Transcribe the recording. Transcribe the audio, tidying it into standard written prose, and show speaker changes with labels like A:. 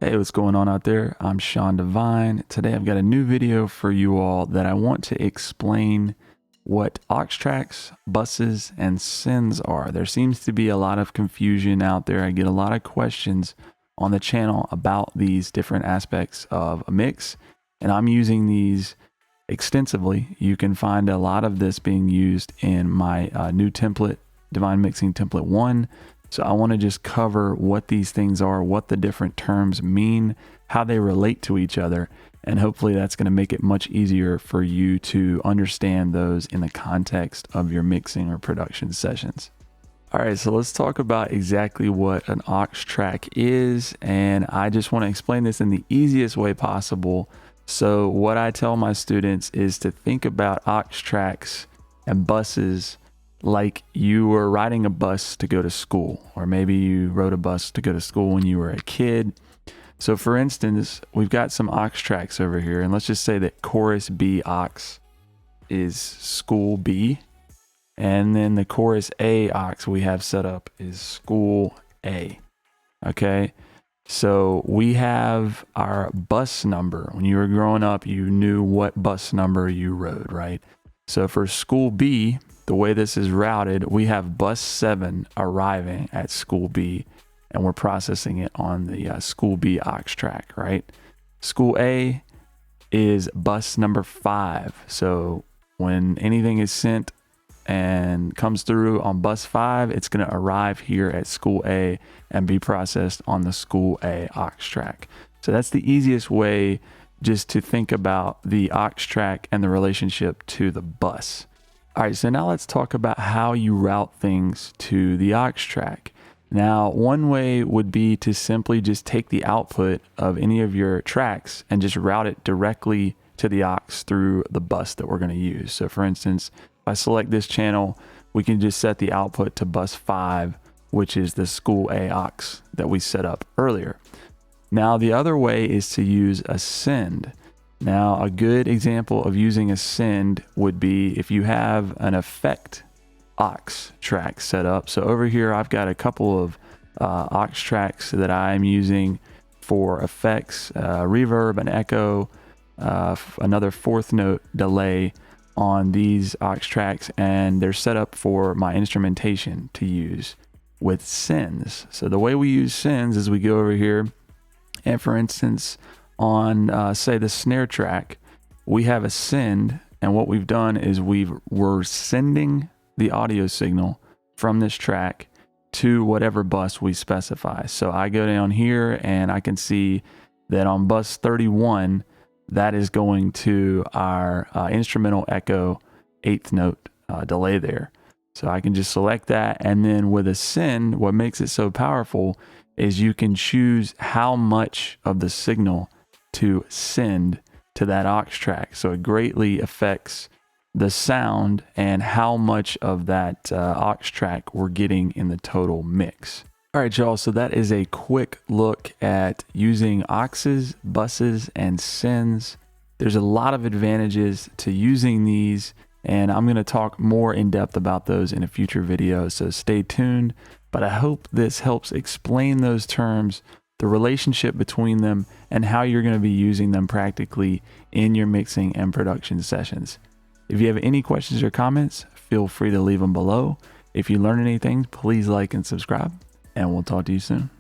A: Hey, what's going on out there? I'm Sean Devine. Today I've got a new video for you all that I want to explain what aux tracks, buses, and synths are. There seems to be a lot of confusion out there. I get a lot of questions on the channel about these different aspects of a mix, and I'm using these extensively. You can find a lot of this being used in my new template, Divine Mixing Template 1. So I want to just cover what these things are, what the different terms mean, how they relate to each other, and hopefully that's going to make it much easier for you to understand those in the context of your mixing or production sessions. All right, so let's talk about exactly what an aux track is, and I just want to explain this in the easiest way possible. So what I tell my students is to think about aux tracks and buses like you were riding a bus to go to school, or maybe you rode a bus to go to school when you were a kid. So for instance, we've got some aux tracks over here, and let's just say that chorus B aux is school B, and then the chorus A aux we have set up is school A. Okay, so we have our bus number. When you were growing up, you knew what bus number you rode, right? So for school B, the way this is routed, we have bus 7 arriving at school B, and we're processing it on the school B aux track, right? School A is bus number 5. So when anything is sent and comes through on bus 5, it's going to arrive here at school A and be processed on the school A aux track. So that's the easiest way just to think about the aux track and the relationship to the bus. All right, so now let's talk about how you route things to the aux track. Now, one way would be to simply just take the output of any of your tracks and just route it directly to the aux through the bus that we're going to use. So for instance, if I select this channel, we can just set the output to bus 5, which is the school A aux that we set up earlier. Now, the other way is to use a send. Now, a good example of using a send would be if you have an effect aux track set up. So over here, I've got a couple of aux tracks that I'm using for effects, reverb, and echo, another 4th note delay on these aux tracks, and they're set up for my instrumentation to use with sends. So the way we use sends is we go over here, and for instance, on say the snare track, we have a send, and what we've done is we're sending the audio signal from this track to whatever bus we specify. So I go down here and I can see that on bus 31, that is going to our instrumental echo 8th note delay there. So I can just select that, and then with a send, what makes it so powerful is you can choose how much of the signal to send to that aux track. So it greatly affects the sound and how much of that aux track we're getting in the total mix. All right, y'all, so that is a quick look at using auxes, buses, and sends. There's a lot of advantages to using these, and I'm going to talk more in depth about those in a future video, so stay tuned. But I hope this helps explain those terms, the relationship between them, and how you're going to be using them practically in your mixing and production sessions. If you have any questions or comments, feel free to leave them below. If you learn anything, please like and subscribe, and we'll talk to you soon.